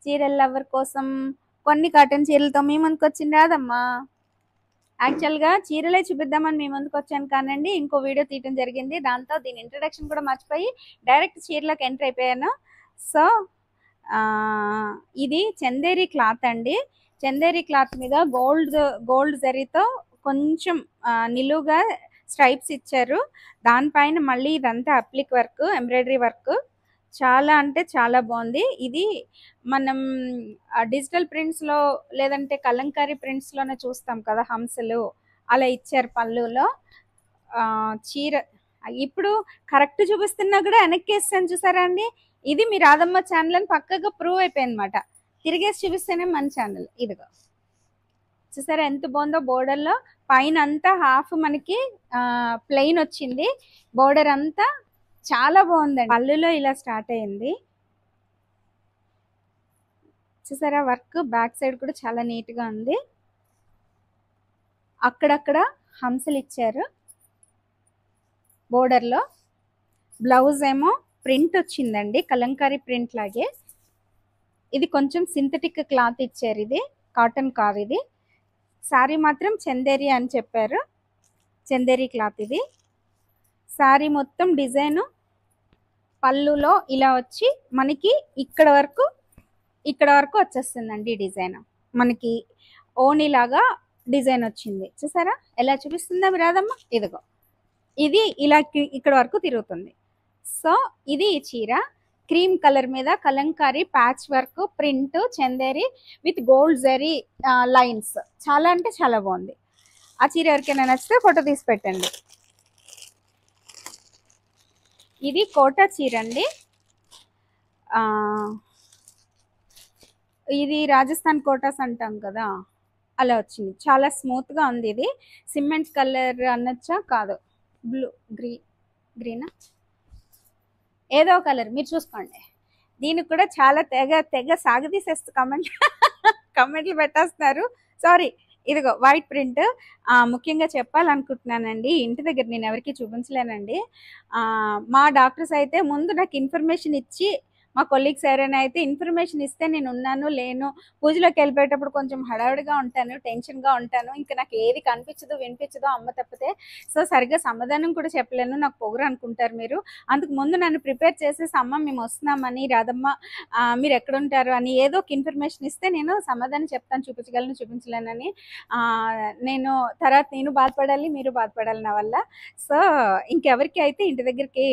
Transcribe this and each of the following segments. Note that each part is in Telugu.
చీరల లవర్ కోసం కొన్ని కాటన్ చీరలతో మీ ముందుకు వచ్చింది రాదమ్మా. యాక్చువల్గా చీరలే చూపిద్దామని మీ ముందుకు వచ్చాను కానండి, ఇంకో వీడియో తీయడం జరిగింది. దాంతో దీని ఇంట్రడక్షన్ కూడా మర్చిపోయి డైరెక్ట్ చీరలోకి ఎంటర్ అయిపోయాను. సో ఇది చందేరి క్లాత్ అండి. చందేరి క్లాత్ మీద గోల్డ్ జరీతో కొంచెం నిలువుగా స్ట్రైప్స్ ఇచ్చారు. దానిపైన మళ్ళీ ఇదంతా అప్లిక్ వర్క్, ఎంబ్రాయిడరీ వర్క్ చాలా అంటే చాలా బాగుంది. ఇది మనం డిజిటల్ ప్రింట్స్లో లేదంటే కలంకారీ ప్రింట్స్లోనే చూస్తాం కదా హంసలు, అలా ఇచ్చారు పళ్ళులో. చీర ఇప్పుడు కరెక్ట్ చూపిస్తున్నా కూడా వెనక్కి వేస్తాను చూసారా అండి. ఇది మీ రాధమ్మ ఛానల్ అని పక్కగా ప్రూవ్ అయిపోయింది అనమాట. తిరిగేసి చూపిస్తేనే మన ఛానల్. ఇదిగో చూసారా ఎంత బాగుందో. బోర్డర్లో పైన అంతా హాఫ్ మనకి ప్లెయిన్ వచ్చింది, బోర్డర్ అంతా చాలా బాగుందండి. పళ్ళులో ఇలా స్టార్ట్ అయింది చూసారా. వర్క్ బ్యాక్ సైడ్ కూడా చాలా నీట్ గా ఉంది. అక్కడక్కడ హంసలు ఇచ్చారు బోర్డర్ లో. బ్లౌజ్ ఏమో ప్రింట్ వచ్చిందండి, కలంకారీ ప్రింట్ లాగే. ఇది కొంచెం సింథటిక్ క్లాత్ ఇచ్చారు, ఇది కాటన్ కాదు. ఇది శారీ మాత్రం చందేరి అని చెప్పారు, చందేరి క్లాత్ ఇది. శారీ మొత్తం డిజైన్ పళ్ళులో ఇలా వచ్చి మనకి ఇక్కడ వరకు వచ్చేస్తుందండి డిజైన్. మనకి ఓణి లాగా డిజైన్ వచ్చింది చూసారా. ఎలా చూపిస్తుందా రాదమ్మ. ఇదిగో ఇది ఇలా ఇక్కడ వరకు తిరుగుతుంది. సో ఇది ఈ చీర క్రీమ్ కలర్ మీద Kalamkari patch work print Chanderi with gold zari lines. చాలా అంటే చాలా బాగుంది. ఆ చీర ఎవరికైనా నచ్చితే ఫోటో తీసి పెట్టండి. ఇది కోటా చీర అండి. ఇది రాజస్థాన్ కోటాస్ అంటాం కదా, అలా వచ్చింది. చాలా స్మూత్ గా ఉంది. ఇది సిమెంట్ కలర్ అనొచ్చా, కాదు బ్లూ గ్రీనా ఏదో కలర్ మీరు చూసుకోండి. దీనికి కూడా చాలా తెగ సాగదీసేస్తూ కమెంట్లు పెట్టేస్తున్నారు. సారీ. ఇదిగో వైట్ ప్రింట్. ముఖ్యంగా చెప్పాలనుకుంటున్నానండి, ఇంటి దగ్గర నేను ఎవరికి చూపించలేనండి. మా డాక్టర్స్ అయితే ముందు నాకు ఇన్ఫర్మేషన్ ఇచ్చి, మా కొలీగ్స్ ఎవరైనా అయితే ఇన్ఫర్మేషన్ ఇస్తే నేను ఉన్నాను లేను. పూజలోకి వెళ్ళిపోయేటప్పుడు కొంచెం హడావిడిగా ఉంటాను, టెన్షన్గా ఉంటాను. ఇంకా నాకు ఏది కనిపించదు వినిపించదు అమ్మ తప్పితే. సో సరిగ్గా సమాధానం కూడా చెప్పలేను, నాకు పొగరు అనుకుంటారు మీరు. అందుకు ముందు నన్ను ప్రిపేర్ చేసేసి అమ్మ మేము వస్తున్నామని, రాధమ్మ మీరు ఎక్కడుంటారు అని ఏదో ఒక ఇన్ఫర్మేషన్ ఇస్తే నేను సమాధానం చెప్తాను, చూపించలేనని. నేను తర్వాత నేను బాధపడాలి, మీరు బాధపడాలి నా వల్ల. సో ఇంకెవరికి అయితే ఇంటి దగ్గరికి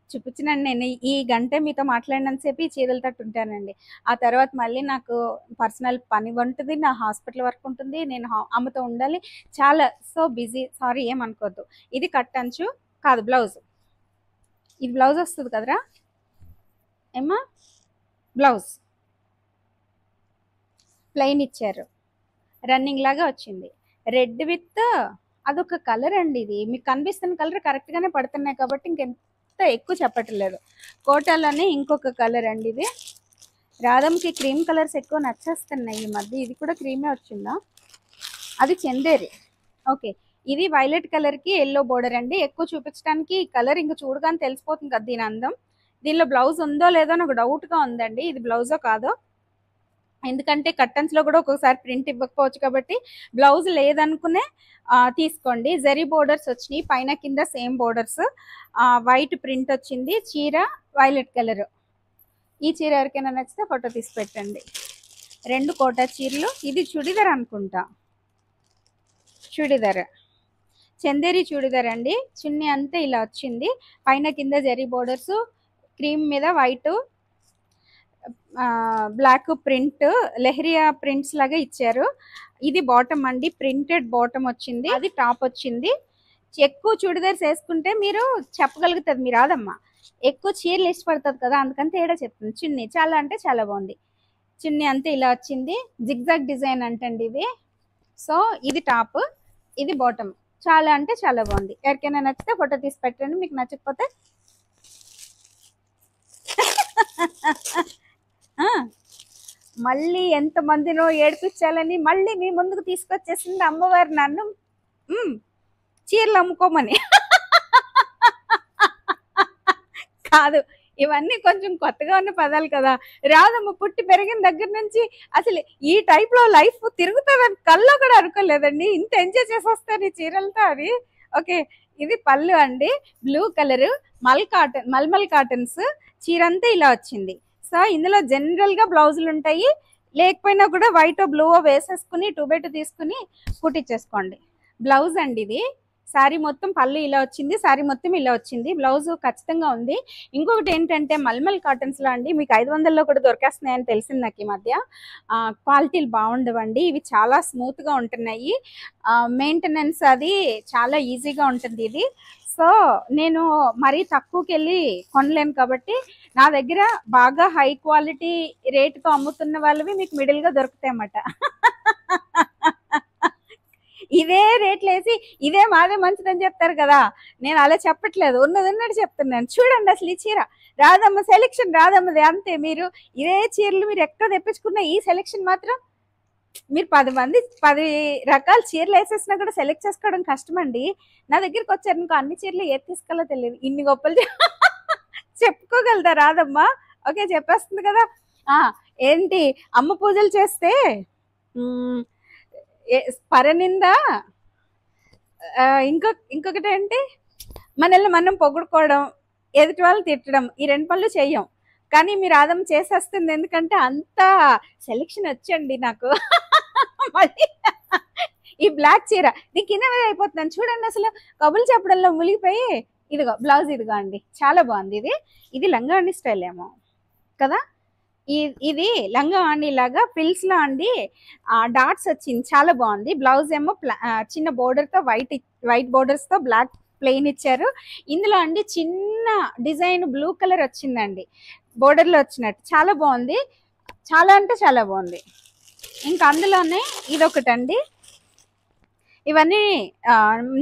చూపించినండి. నేను ఈ గంట మీతో మాట్లాడినంతసేపు ఈ చీరలు తట్టు ఉంటానండి. ఆ తర్వాత మళ్ళీ నాకు పర్సనల్ పని ఉంటుంది, నా హాస్పిటల్ వర్క్ ఉంటుంది, నేను అమ్మతో ఉండాలి, చాలా సో బిజీ. సారీ ఏమనుకోవద్దు. ఇది కట్ అంచు కాదు, బ్లౌజ్. ఇది బ్లౌజ్ వస్తుంది కదరా ఏమ్మా. బ్లౌజ్ ప్లెయిన్ ఇచ్చారు, రన్నింగ్ లాగా వచ్చింది. రెడ్ విత్ అదొక కలర్ అండి. ఇది మీకు కనిపిస్తున్న కలర్ కరెక్ట్గానే పడుతున్నాయి కాబట్టి ఇంకెంత ఎక్కువ చెప్పట్లేదు. కోటాలోనే ఇంకొక కలర్ అండి ఇది. రాధమ్కి క్రీమ్ కలర్స్ ఎక్కువ నచ్చేస్తున్నాయి ఈ మధ్య. ఇది కూడా క్రీమే వచ్చిందా, అది చందేరి. ఓకే, ఇది వైలెట్ కలర్కి ఎల్లో బోర్డర్ అండి. ఎక్కువ చూపించడానికి ఈ కలర్ ఇంకా చూడగానే తెలిసిపోతుంది కదా దీని అందం. దీనిలో బ్లౌజ్ ఉందో లేదో నాకు డౌట్గా ఉందండి, ఇది బ్లౌజో కాదో. ఎందుకంటే కట్టన్స్లో కూడా ఒక్కొక్కసారి ప్రింట్ ఇవ్వకపోవచ్చు కాబట్టి బ్లౌజ్ లేదనుకునే తీసుకోండి. జరీ బోర్డర్స్ వచ్చినాయి పైన కింద సేమ్ బోర్డర్స్. వైట్ ప్రింట్ వచ్చింది. చీర వైలెట్ కలర్. ఈ చీర ఎవరికైనా నచ్చితే ఫోటో తీసి పెట్టండి. 2 కోటా చీరలు. ఇది చుడిదార్ అనుకుంటా, చుడిదార్ చందేరి చుడిదార్ అండి. చున్నీ అంతా ఇలా వచ్చింది, పైన కింద జరీ బోర్డర్స్, క్రీమ్ మీద white block print, leheriya prints లాగా ఇచ్చారు. ఇది బాటమ్ అండి, ప్రింటెడ్ బాటమ్ వచ్చింది. అది టాప్ వచ్చింది. ఎక్కువ చుడిదార్స్ వేసుకుంటే మీరు చెప్పగలుగుతుంది మీరు రాదమ్మా, ఎక్కువ చీరలు ఇష్టపడుతుంది కదా, అందుకని తేడా చెప్తుంది. చున్నీ చాలా అంటే చాలా బాగుంది. చున్నీ అంతా ఇలా వచ్చింది, జిగ్జాగ్ డిజైన్ అంటండి ఇది. సో ఇది టాప్, ఇది బాటమ్. చాలా అంటే చాలా బాగుంది. ఎవరికైనా నచ్చితే ఫోటో తీసి పెట్టండి, మీకు నచ్చకపోతే మళ్ళీ ఎంతమందినో ఏడిపించాలని మళ్ళీ మీ ముందుకు తీసుకొచ్చేసింది అమ్మవారు నన్ను చీరలు అమ్ముకోమని. కాదు, ఇవన్నీ కొంచెం కొత్తగా ఉన్న పదాలు కదా. రాదమ్మ పుట్టి పెరిగిన దగ్గర నుంచి అసలు ఈ టైప్ లో లైఫ్ తిరుగుతుందని కల్లో కూడా అనుకోలేదండి. ఇంత ఎంజాయ్ చేసి వస్తాను ఈ చీరలతో అని. ఓకే, ఇది పళ్ళు అండి, బ్లూ కలర్ మల్మల్ కాటన్స్. చీర అంతా ఇలా వచ్చింది. సో ఇందులో జనరల్ గా బ్లౌజులు ఉంటాయి, లేకపోయినా కూడా వైట్ బ్లూ వేసేసుకుని 2x2 తీసుకుని కుట్టించేసుకోండి. బ్లౌజ్ అండి ఇది. శారీ మొత్తం పళ్ళు ఇలా వచ్చింది, శారీ మొత్తం ఇలా వచ్చింది, బ్లౌజ్ ఖచ్చితంగా ఉంది. ఇంకొకటి ఏంటంటే మల్మల్ కాటన్స్ లో అండి మీకు 500లో కూడా దొరికేస్తున్నాయని తెలిసింది నాకు ఈ మధ్య. క్వాలిటీలు బాగుండవండి, ఇవి చాలా స్మూత్ గా ఉంటున్నాయి. మెయింటెనెన్స్ అది చాలా ఈజీగా ఉంటుంది ఇది. సో నేను మరీ తక్కువకి వెళ్ళి కొనలేను కాబట్టి నా దగ్గర బాగా హై క్వాలిటీ రేటుతో అమ్ముతున్న వాళ్ళవి మీకు మిడిల్ గా దొరుకుతాయి అన్నమాట. ఇదే రేట్లు వేసి ఇదే మాదే మంచిదని చెప్తారు కదా, నేను అలా చెప్పట్లేదు, ఉన్నది ఉన్నట్టు చెప్తున్నాను. చూడండి అసలు ఈ చీర రాదమ్మ సెలెక్షన్, రాదమ్మది అంతే. మీరు ఇదే చీరలు మీరు ఎక్కడ తెప్పించుకున్న ఈ సెలెక్షన్ మాత్రం మీరు 10 రకాల చీరలు వేసేసినా కూడా సెలెక్ట్ చేసుకోవడం కష్టమండి. నా దగ్గరికి వచ్చారు ఇంకో అన్ని చీరలు ఏది తీసుకోవాలో తెలియదు, ఇన్ని గొప్పలు చెప్పుకోగలదా రాదమ్మా? ఓకే చెప్పేస్తుంది కదా. ఏంటి అమ్మ పూజలు చేస్తే పరనింద, ఇంకొకటి ఏంటి మనల్ని మనం పొగుడుకోవడం, ఎదుటి వాళ్ళు తిట్టడం, ఈ 2 పనులు చెయ్యం. కానీ మీరు రాదమ్మ చేసేస్తుంది, ఎందుకంటే అంత సెలెక్షన్ వచ్చండి నాకు. మళ్ళీ ఈ బ్లాక్ చీర నీకు కింద మీద అయిపోతున్నాను చూడండి, అసలు కబులు చెప్పడంలో మునిగిపోయి. ఇదిగో బ్లౌజ్, ఇదిగో అండి చాలా బాగుంది. ఇది లంగావణి స్టైల్ ఏమో కదా. ఇది లంగావణి లాగా ఫ్రిల్స్ లో అండి డాట్స్ వచ్చింది, చాలా బాగుంది. బ్లౌజ్ ఏమో చిన్న బోర్డర్ తో వైట్ బోర్డర్స్ తో బ్లాక్ ప్లెయిన్ ఇచ్చారు. ఇందులో అండి చిన్న డిజైన్ బ్లూ కలర్ వచ్చిందండి, బోర్డర్ లో వచ్చినట్టు, చాలా బాగుంది. చాలా అంటే చాలా బాగుంది. ఇంకా అందులోనే ఇదొకటండి, ఇవన్నీ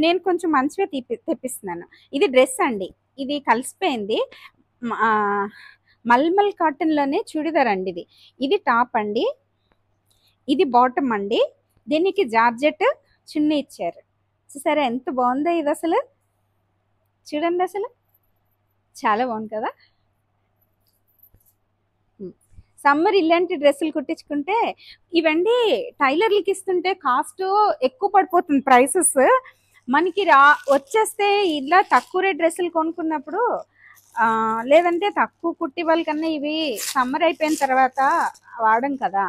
నేను కొంచెం మంచిగా తెప్పిస్తున్నాను. ఇది డ్రెస్ అండి, ఇది కలిసిపోయింది. మల్మల్ కాటన్ లోనే చూడిదార్ అండి ఇది. ఇది టాప్ అండి, ఇది బాటమ్ అండి. దీనికి జార్జెట్ చున్నీ ఇచ్చారు. చూసారా ఎంత బాగుందో ఇది, అసలు చూడండి, అసలు చాలా బాగుంది కదా. సమ్మర్ ఇలాంటి డ్రెస్సులు కుట్టించుకుంటే, ఇవండి టైలర్లకి ఇస్తుంటే కాస్ట్ ఎక్కువ పడిపోతుంది ప్రైసెస్. మనకి వచ్చేస్తే ఇలా తక్కువ రేట్ డ్రెస్సులు కొనుక్కున్నప్పుడు, లేదంటే తక్కువ కుట్టి వాళ్ళకన్నా ఇవి సమ్మర్ అయిపోయిన తర్వాత వాడడం కదా,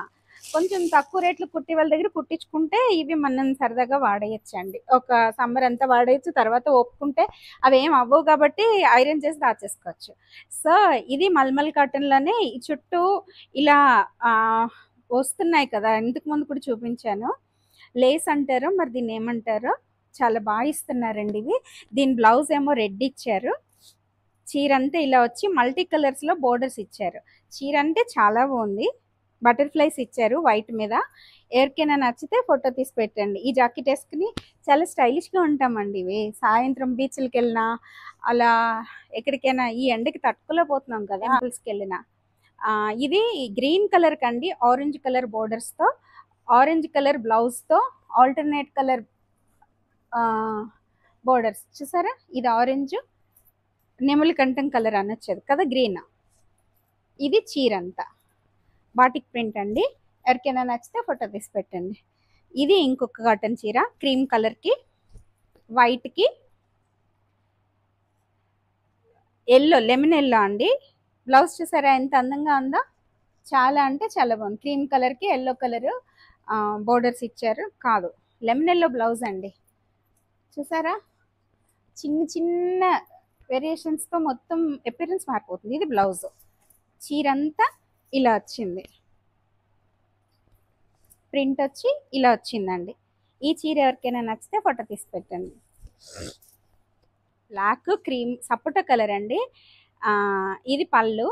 కొంచెం తక్కువ రేట్లు కుట్టి వాళ్ళ దగ్గర కుట్టించుకుంటే ఇవి మనం సరదాగా వాడేయచ్చు అండి. ఒక సమ్మర్ అంతా వాడేయచ్చు, తర్వాత ఒప్పుకుంటే అవి ఏం అవ్వవు కాబట్టి ఐరన్ చేసి దాచేసుకోవచ్చు. సో ఇది మల్మల్ కాటన్లోనే ఈ చుట్టూ ఇలా వస్తున్నాయి కదా, ఇంతకు ముందు కూడా చూపించాను. లేస్ అంటారు, మరి దీన్ని ఏమంటారో, చాలా బాగా ఇస్తున్నారండి ఇవి. దీని బ్లౌజ్ ఏమో రెడ్ ఇచ్చారు, చీర అంతా ఇలా వచ్చి మల్టీ కలర్స్ లో బోర్డర్స్ ఇచ్చారు. చీర అంటే చాలా బాగుంది, బటర్ఫ్లైస్ ఇచ్చారు వైట్ మీద. ఎవరికైనా నచ్చితే ఫోటో తీసి పెట్టండి. ఈ జాకెట్ వేసుకుని చాలా స్టైలిష్ గా ఉంటామండి. ఇవి సాయంత్రం బీచ్లకి వెళ్ళినా, అలా ఎక్కడికైనా ఈ ఎండకి తట్టుకోలేకపోతున్నాం కదా, టెంపుల్స్కి వెళ్ళినా. ఇది గ్రీన్ కలర్ కండి, ఆరెంజ్ కలర్ బోర్డర్స్ తో, ఆరెంజ్ కలర్ బ్లౌజ్ తో, ఆల్టర్నేట్ కలర్ బోర్డర్స్. చూసారా, ఇది ఆరెంజ్ నెమలి కంఠం కలర్ అనొచ్చేది కదా, గ్రీన్. ఇది చీర అంతా బాటిక్ ప్రింట్ అండి. ఎవరికైనా నచ్చితే ఫోటో తీసి పెట్టండి. ఇది ఇంకొక కాటన్ చీర, క్రీమ్ కలర్ కి వైట్ కి ఎల్లో, లెమన్ ఎల్లో అండి. బ్లౌజ్ చూసారా ఎంత అందంగా ఉందో, చాలా అంటే చాలా బాగుంది. క్రీమ్ కలర్ కి ఎల్లో కలర్ బోర్డర్స్ ఇచ్చారు, కాదు లెమన్ ఎల్లో బ్లౌజ్ అండి. చూసారా, చిన్న చిన్న వేరియేషన్స్ తో మొత్తం అపియరెన్స్ మారిపోతుంది. ఇది బ్లౌజ్, చీర అంతా ఇలా వచ్చింది, ప్రింట్ వచ్చి ఇలా వచ్చిందండి. ఈ చీర ఎవరికైనా నచ్చితే ఫోటో తీసి పెట్టండి. బ్లాక్ క్రీమ్ సపోటా కలర్ అండి. ఇది పళ్ళు,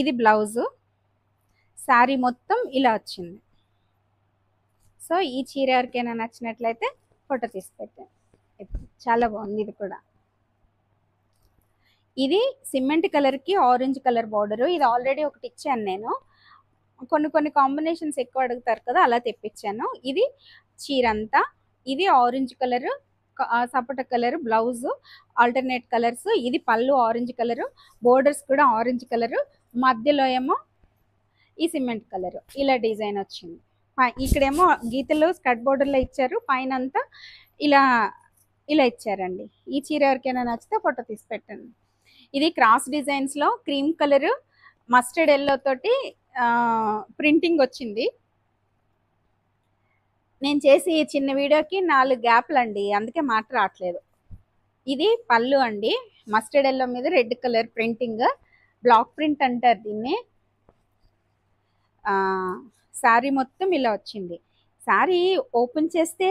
ఇది బ్లౌజు, శారీ మొత్తం ఇలా వచ్చింది. సో ఈ చీర ఎవరికైనా నచ్చినట్లయితే ఫోటో తీసి పెట్టండి, చాలా బాగుంది. ఇది కూడా, ఇది సిమెంట్ కలర్ కి ఆరెంజ్ కలర్ బార్డర్. ఇది ఆల్రెడీ ఒకటి ఇచ్చాను నేను, కొన్ని కాంబినేషన్స్ ఎక్కువ అడుగుతారు కదా, అలా తెప్పించాను. ఇది చీర అంతా, ఇది ఆరెంజ్ కలర్ సపోటా కలర్ బ్లౌజ్, ఆల్టర్నేట్ కలర్స్. ఇది పళ్ళు ఆరెంజ్ కలర్, బోర్డర్స్ కూడా ఆరెంజ్ కలర్, మధ్యలో ఏమో ఈ సిమెంట్ కలర్ ఇలా డిజైన్ వచ్చింది. ఇక్కడేమో గీతలు స్కర్ట్ బోర్డర్లో ఇచ్చారు, పైన అంతా ఇలా ఇలా ఇచ్చారండి. ఈ చీర ఎవరికైనా నచ్చితే ఫోటో తీసి పెట్టండి. ఇది క్రాస్ డిజైన్స్లో క్రీమ్ కలర్ మస్టర్డ్ ఎల్లో తోటి ప్రింటింగ్ వచ్చింది. నేను చేసి చిన్న వీడియోకి 4 గ్యాప్లు అండి, అందుకే మాట రావట్లేదు. ఇది పళ్ళు అండి, మస్టర్డ్ ఎల్లో మీద red colour printing, block print అంటారు దీన్ని. శారీ మొత్తం ఇలా వచ్చింది. శారీ ఓపెన్ చేస్తే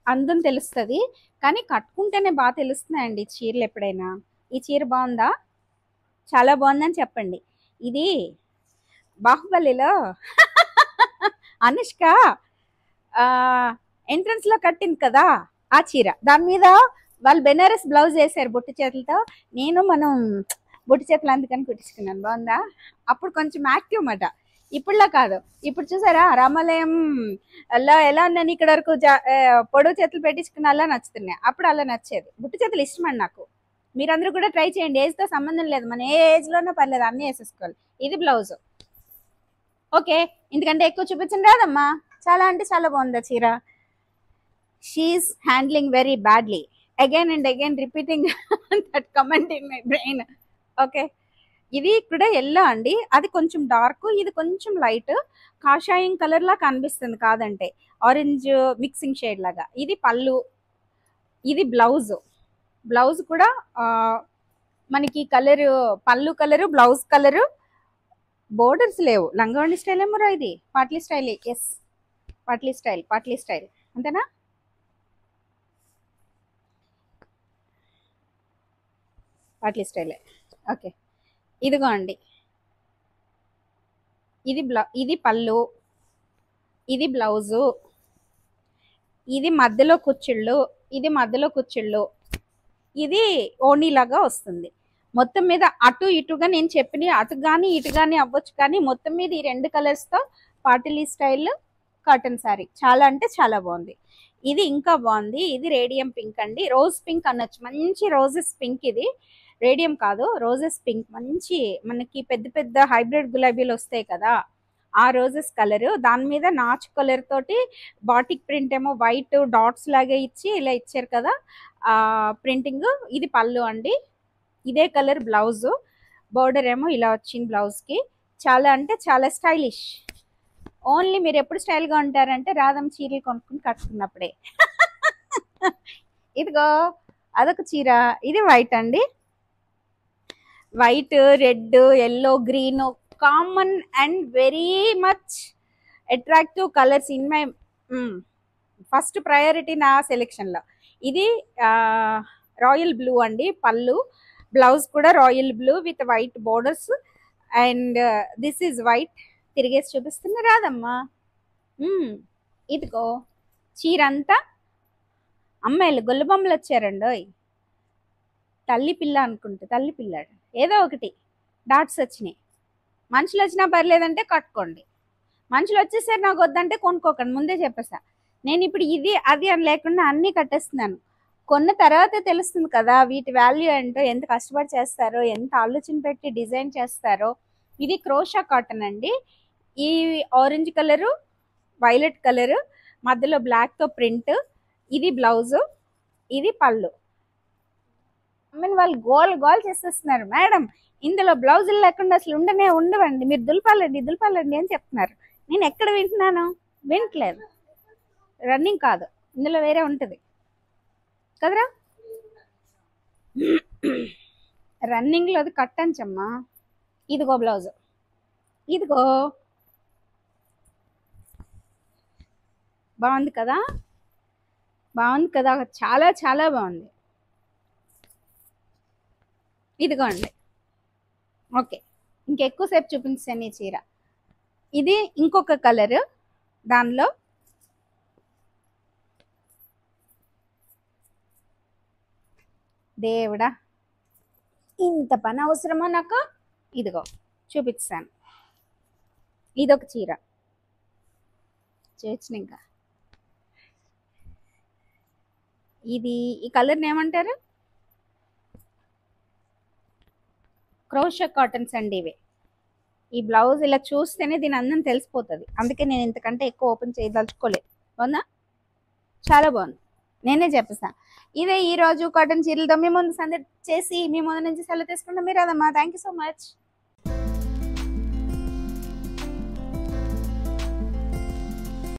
అందం తెలుస్తుంది, కానీ కట్టుకుంటేనే బాగా తెలుస్తున్నాయండి చీరలు ఎప్పుడైనా. ఈ చీర బాగుందా? చాలా బాగుందని చెప్పండి. ఇది బాహుబలిలో అనుష్క ఎంట్రన్స్ లో కట్టింది కదా ఆ చీర, దాని మీద వాళ్ళు బెనారస్ బ్లౌజ్ వేసారు బొట్టు చేతులతో. మనం బొట్టు చేతులు అందుకని కుట్టించుకున్నాను. బాగుందా? అప్పుడు కొంచెం యాక్టివ్ మాట, ఇప్పుడులా కాదు. ఇప్పుడు చూసారా రామాలయం అలా ఎలా ఉన్నాను, ఇక్కడ వరకు పొడవు చేతులు పెట్టించుకున్న అలా నచ్చుతున్నాయి. అప్పుడు అలా నచ్చేది. బుట్టు చేతులు ఇష్టమండి నాకు. మీరందరూ కూడా ట్రై చేయండి, ఏజ్తో సంబంధం లేదు, మన ఏ ఏజ్లోనూ పర్లేదు, అన్నీ వేసేసుకోవాలి. ఇది బ్లౌజ్. ఓకే, ఎందుకంటే ఎక్కువ చూపించండి రాదమ్మా. చాలా అంటే చాలా బాగుంది చీర. She's handling very badly, again and again repeating that comment in my brain. Okay, ఇది కూడా ఎల్లో అండి, అది కొంచెం డార్క్, ఇది కొంచెం లైట్ కాషాయం కలర్ లా కనిపిస్తుంది, కాదంటే ఆరెంజ్ మిక్సింగ్ షేడ్ లాగా. ఇది పళ్ళు, ఇది బ్లౌజ్. బ్లౌజ్ కూడా మనకి కలర్, పళ్ళు కలరు, బ్లౌజ్ కలరు, బోర్డర్స్ లేవు. లంగావణి స్టైల్ ఏమో ఇది, పాట్లీ స్టైల్. ఎస్, పాట్లీ స్టైల్, పాట్లీ స్టైల్ అంతేనా? పాట్లీ స్టైలే. ఓకే, ఇదిగో అండి, ఇది పళ్ళు, ఇది బ్లౌజు, ఇది మధ్యలో కుచ్చిళ్ళు, ఇది మధ్యలో కుచ్చిళ్ళు, ఇది ఓణీలాగా వస్తుంది. మొత్తం మీద అటు ఇటుగా నేను చెప్పిన అటు కానీ ఇటు కానీ అవ్వచ్చు, కానీ మొత్తం మీద ఈ 2 కలర్స్తో పాటిలీ స్టైల్ కాటన్ శారీ చాలా అంటే చాలా బాగుంది. ఇది ఇంకా బాగుంది. ఇది రేడియం పింక్ అండి, రోజ్ పింక్ అనొచ్చు, మంచి రోజెస్ పింక్. ఇది రేడియం కాదు, రోజెస్ పింక్. మంచి మనకి పెద్ద పెద్ద హైబ్రిడ్ గులాబీలు వస్తాయి కదా, ఆ రోజెస్ కలర్. దాని మీద నాచు కలర్ తోటి బాటిక్ ప్రింట్ ఏమో వైట్ డాట్స్ లాగా ఇచ్చి ఇలా ఇచ్చారు కదా ఆ ప్రింటింగ్. ఇది పళ్ళు అండి, ఇదే కలర్ బ్లౌజ్, బోర్డర్ ఏమో ఇలా వచ్చింది బ్లౌజ్కి. చాలా అంటే చాలా స్టైలిష్. ఓన్లీ మీరు ఎప్పుడు స్టైల్గా ఉంటారంటే రాధమ్మ చీరలు కొనుక్కుని కట్టుకున్నప్పుడే. ఇదిగో అదొక చీర, ఇది వైట్ అండి, white, red, yellow, green, common and very much attractive colours in my first priority నా సెలెక్షన్లో. ఇది రాయల్ బ్లూ అండి, పళ్ళు, బ్లౌజ్ కూడా royal blue with white borders, and this is white. తిరిగేసి చూపిస్తున్నా రాదమ్మా. ఇదిగో చీర అంతా అమ్మాయిలు గొల్లబొమ్మలు వచ్చారండి. తల్లి పిల్ల అనుకుంటే, తల్లి పిల్లాడు ఏదో ఒకటి డాట్స్ వచ్చినాయి. మనుషులు వచ్చినా పర్లేదంటే కట్టుకోండి, మనుషులు వచ్చేసరి నాకు వద్దంటే కొనుక్కోకండి, ముందే చెప్పేసా. నేను ఇప్పుడు ఇది అది అని లేకుండా అన్నీ కట్టేస్తున్నాను. కొన్న తర్వాత తెలుస్తుంది కదా వీటి వాల్యూ ఏంటో, ఎంత కష్టపడి చేస్తారో, ఎంత ఆలోచన పెట్టి డిజైన్ చేస్తారో. ఇది క్రోషా కాటన్ అండి. ఈ ఆరెంజ్ కలరు, వైలెట్ కలరు, మధ్యలో బ్లాక్తో ప్రింట్. ఇది బ్లౌజు, ఇది పళ్ళు. వాళ్ళు గోల్ చేసేస్తున్నారు, మేడం ఇందులో బ్లౌజులు లేకుండా అసలు ఉండవండి, మీరు దులపాలండి అని చెప్తున్నారు. నేను ఎక్కడ వింటున్నాను? వింటలేదు. రన్నింగ్ కాదు, ఇందులో వేరే ఉంటుంది కదరా. రన్నింగ్లో అది కట్టంచమ్మా. ఇదిగో బ్లౌజ్, ఇదిగో బాగుంది కదా, బాగుంది కదా, చాలా చాలా బాగుంది. ఇదిగోండి. ఓకే, ఇంకెక్కువసేపు చూపించాను ఈ చీర. ఇది ఇంకొక కలరు, దానిలో దేవుడా ఇంత పని అవసరమా నాకు. ఇదిగో చూపిస్తాను, ఇదొక చీర చూసిన. ఇంకా ఇది ఈ కలర్ని ఏమంటారు? క్రోషా కాటన్స్ అండి ఇవి. ఈ బ్లౌజ్ ఇలా చూస్తేనే దీని అందం తెలిసిపోతుంది, అందుకే నేను ఇంతకంటే ఎక్కువ ఓపెన్ చేయదలుచుకోలేదు. అవునా, చాలా బాగుంది, నేనే చెప్పేస్తా. ఇదే ఈ రోజు కాటన్ చీరలతో మీ ముందు సందడి చేసి మీ ముందు నుంచి సెలవు తీసుకుంటాం. మీరు అదమ్మా, థ్యాంక్ యూ సో మచ్.